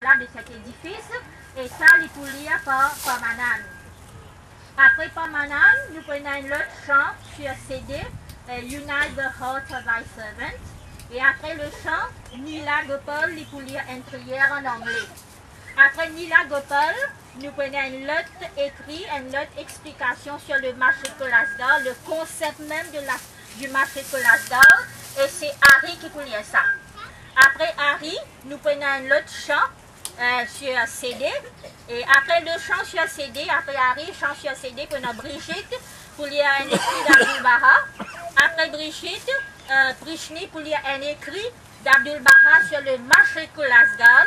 de cet édifice, et ça, il faut lire par Manan. Après Manan, nous prenons l'autre chant sur CD, Unite the Heart of Thy Servant, et après le chant, Nila Gopal, il faut lire une prière en anglais. Après Nila Gopal, nous prenons l'autre écrit, une autre explication sur le marché Kolasdor, le concept même du marché Kolasdor, et c'est Harry qui peut lire ça. Après Harry, nous prenons l'autre chant sur CD, et après le chant sur CD, après Harry, chant sur CD, prenons Brigitte pour lire un écrit d'Abdul Baha. Après Brigitte, Prishni pour lire un écrit d'Abdul Baha sur le marché Kolasdor.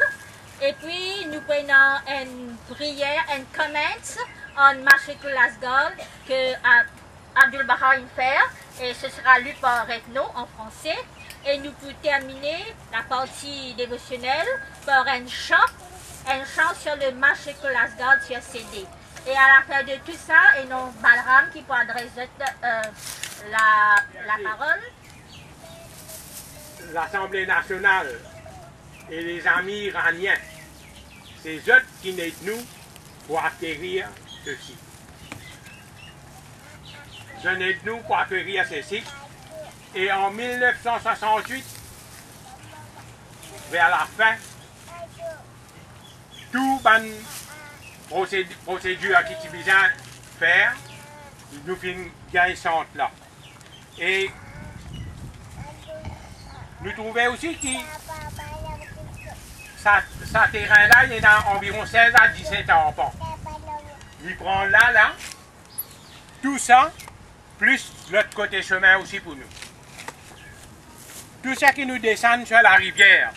Et puis, nous prenons une prière, un comment en marché Kolasdor que Abdul Baha fait, et ce sera lu par Retno en français. Et nous pouvons terminer la partie dévotionnelle par un chant sur le marché Kolasdor sur CD. Et à la fin de tout ça, et non Balram qui peut adresser la parole. L'Assemblée nationale et les amis iraniens, c'est eux qui n'aident nous pour acquérir ceci. Ils aident nous pour acquérir ceci. Et en 1968, vers la fin, tout les procédures qui sont besoin de faire, nous finissons gagner là. Et nous trouvons aussi que ce terrain-là, il y a environ 16 à 17 enfants. Ils prennent là, tout ça, plus l'autre côté chemin aussi pour nous. Tout ça qui nous descend sur la rivière.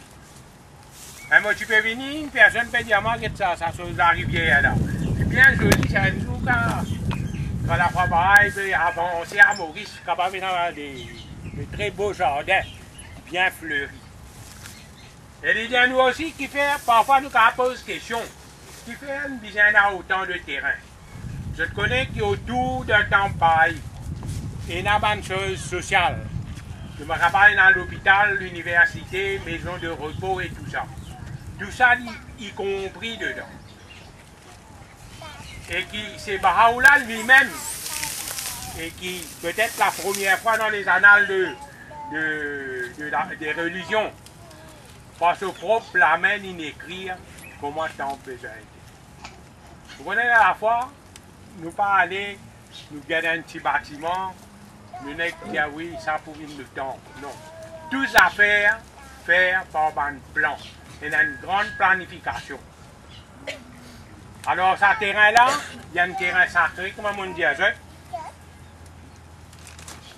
Et moi, tu peux venir, une personne peut dire, moi, regarde ça sur la rivière là. C'est bien joli, c'est un jour quand la fois pareil peut avancer à Maurice, capable d'avoir des très beaux jardins, bien fleuris. Et il y a nous aussi qui fait, parfois nous posons des questions, qui fait une dizaine à autant de terrain. Je te connais qui autour d'un temple pareil, et une bonne chose sociale. Je me rappelle dans l'hôpital, l'université, maison de repos et tout ça. Tout ça y compris dedans. Et qui, c'est Bahá'u'lláh lui-même, et qui, peut-être la première fois dans les annales des religions, par ce propre la main d'écrire comment ça on peut être. Vous connaissez à la fois, nous pas aller, nous garder un petit bâtiment, nous n'avons pas dire oui, ça pour une temps. Non. Tout à faire par un plan. Il y a une grande planification. Alors, ce terrain-là, il y a un terrain sacré, comme on dit à eux.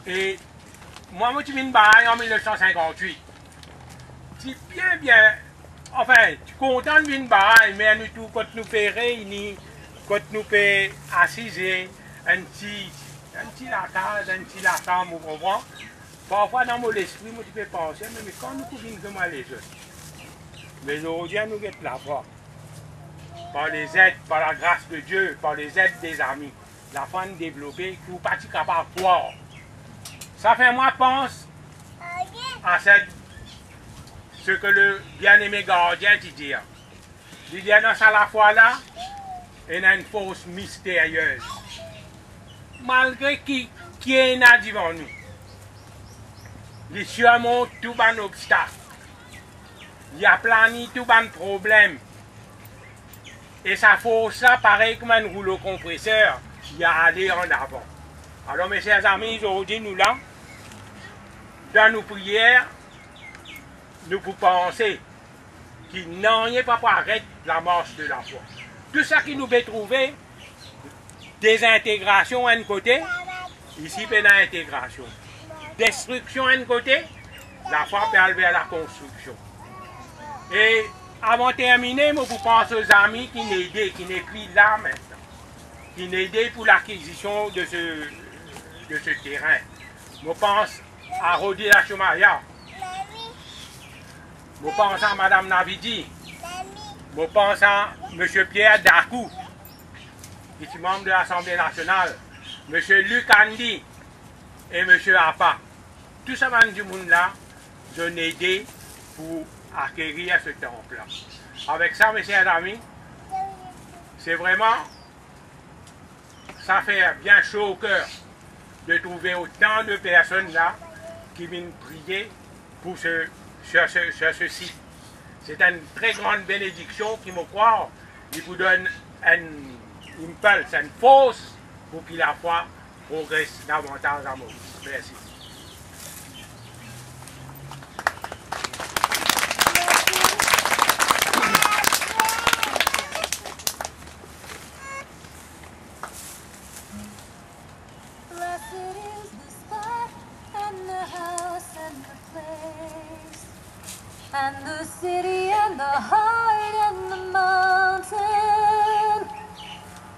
Et moi, je suis venu en 1958. C'est bien, enfin, je suis content de venir mais nous tout, quand nous pouvons réunir, quand nous pouvons assiser, un petit lacam, vous comprenez? Parfois, dans mon esprit, moi, tu peux penser, mais quand nous pouvons comment les autres? Mais aujourd'hui, nous sommes là-bas. Par les aides, par la grâce de Dieu, par les aides des amis. La femme développée, qui n'est pas capable de croire. Ça fait moi pense à ce que le bien-aimé gardien dit. Il dit dans la foi là, il y a une force mystérieuse. Malgré qui est là devant nous. Il surmonte tout un obstacle. Il a plané tout un problème. Et sa force là, pareil comme un rouleau compresseur, il a allé en avant. Alors mes chers amis, aujourd'hui nous là, dans nos prières, nous pouvons penser qu'il n'y pas pour arrêter la marche de la foi. Tout ça qui nous peut trouver, désintégration à un côté, ici c'est l'intégration. Destruction à un côté, la foi peut aller vers la construction. Et avant de terminer, je vous pense aux amis qui n'aident, qui n'est plus là maintenant, qui n'aident pour l'acquisition de ce terrain. Je pense à Rodi Lachomaya, je pense à Mme Navidi, je pense à M. Pierre Dakou, qui est membre de l'Assemblée nationale, M. Luc Andy et M. Apa. Tout ce monde là, je n'ai aidé pour acquérir ce temple-là. avec ça, mes chers amis, c'est vraiment, ça fait bien chaud au cœur de trouver autant de personnes là qui viennent prier pour sur ce site. C'est une très grande bénédiction qui me croit, il vous donne une impulse, une force pour que la foi progresse davantage à Maurice. Merci. And the city and the heart and the mountain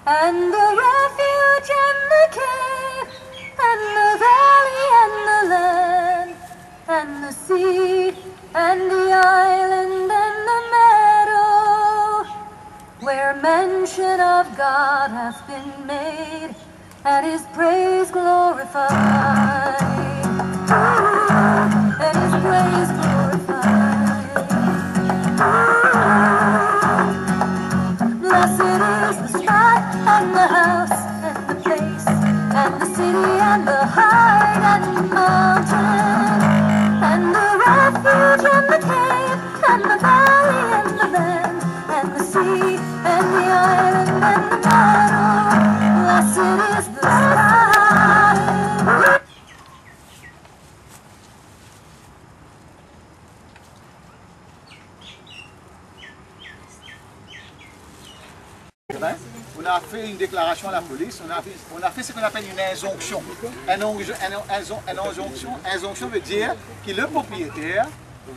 and the refuge and the cave and the valley and the land and the sea and the island and the meadow where mention of God hath been made and his praise glorified. And his praise glorified. Blessed is the spot and the house and the place and the city and the heart and the mountain and the refuge and the cave and the valley and the land and the sea and the island and the meadow. Blessed is the spot. On a fait une déclaration à la police, on a fait ce qu'on appelle une injonction. Injonction veut dire que le propriétaire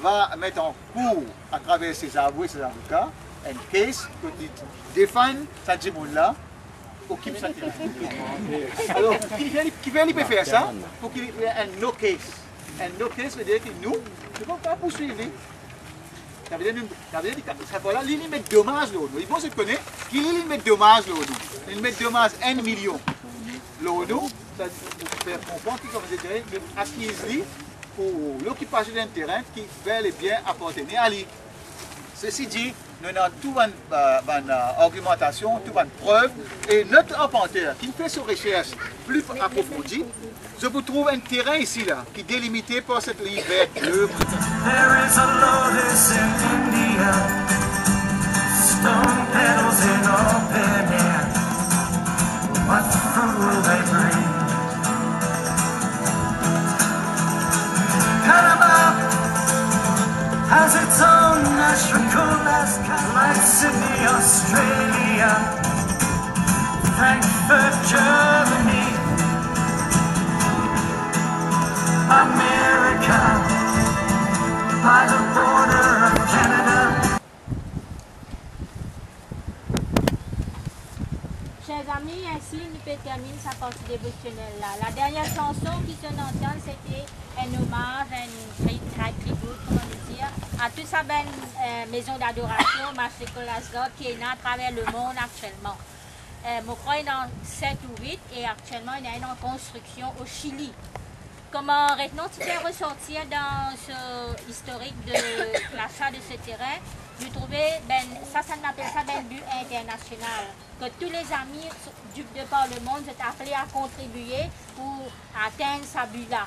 va mettre en cours à travers ses avoués, ses avocats, un case pour défendre cette là pour qu'il soit tiré. Alors, qui peut faire ça pour qu'il y ait un no case. Un no case veut dire que nous ne pouvons pas poursuivre. Ça veut dire que la limite de dommage, il faut se connaître qu'il y a une limite de dommage. Une limite de dommage 1 million. Ça fait comprendre que vous êtes acquis pour l'occupation d'un terrain qui bel et bien appartenait à lui. Ceci dit, nous avons toute une argumentation, toute une preuve, et notre arpenteur qui fait ses recherches plus approfondies, je vous trouve un terrain ici là, qui est délimité par cette ligne verte bleue. There is a lotus in India, stone petals in open air. What fruit will they bring? Panama has its own national mascot, like Sydney, Australia, Frankfurt, Germany, America, by the border of Canada. Chers amis, ainsi nous terminons sa partie dévotionnelle là. La dernière chanson qui se entend, c'était un hommage, un tribute, comment dire, à toute sa belle maison d'adoration, marché Colasgard, qui est là à travers le monde actuellement. Je crois dans 7 ou 8 et actuellement il y a une en construction au Chili. Comment maintenant tu peux ressortir dans ce historique de l'achat de ce terrain, nous trouver, ça m'appelle ça un but international, que tous les amis de par le monde sont appelés à contribuer pour atteindre ce but-là.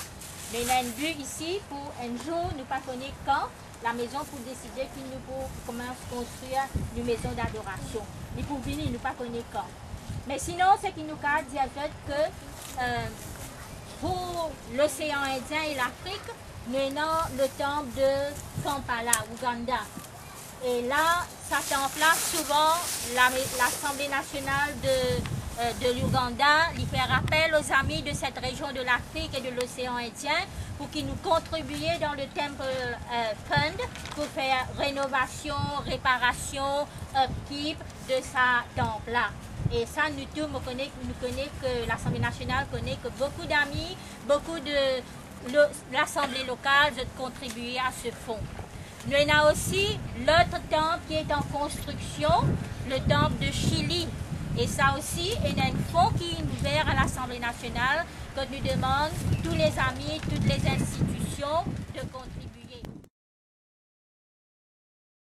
Mais il y a un but ici pour un jour, nous ne pas connaître quand, la maison pour décider qu'il nous faut comment construire une maison d'adoration. Et pour venir, nous ne pas connaître quand. Mais sinon, ce qui nous a dit que pour l'océan Indien et l'Afrique, nous avons le temple de Kampala, Ouganda. Et là, ça temple-là, souvent, l'Assemblée nationale de l'Ouganda, il fait appel aux amis de cette région de l'Afrique et de l'océan Indien pour qu'ils nous contribuent dans le Temple Fund pour faire rénovation, réparation, upkeep de sa temple-là. Et ça, nous tous, nous connaissons que l'Assemblée nationale connaît que beaucoup d'amis, beaucoup de l'Assemblée locale ont contribué à ce fonds. Nous avons aussi l'autre temple qui est en construction, le temple de Chili. Et ça aussi, il y a un fonds qui est ouvert à l'Assemblée nationale que nous demande tous les amis, toutes les institutions de contribuer.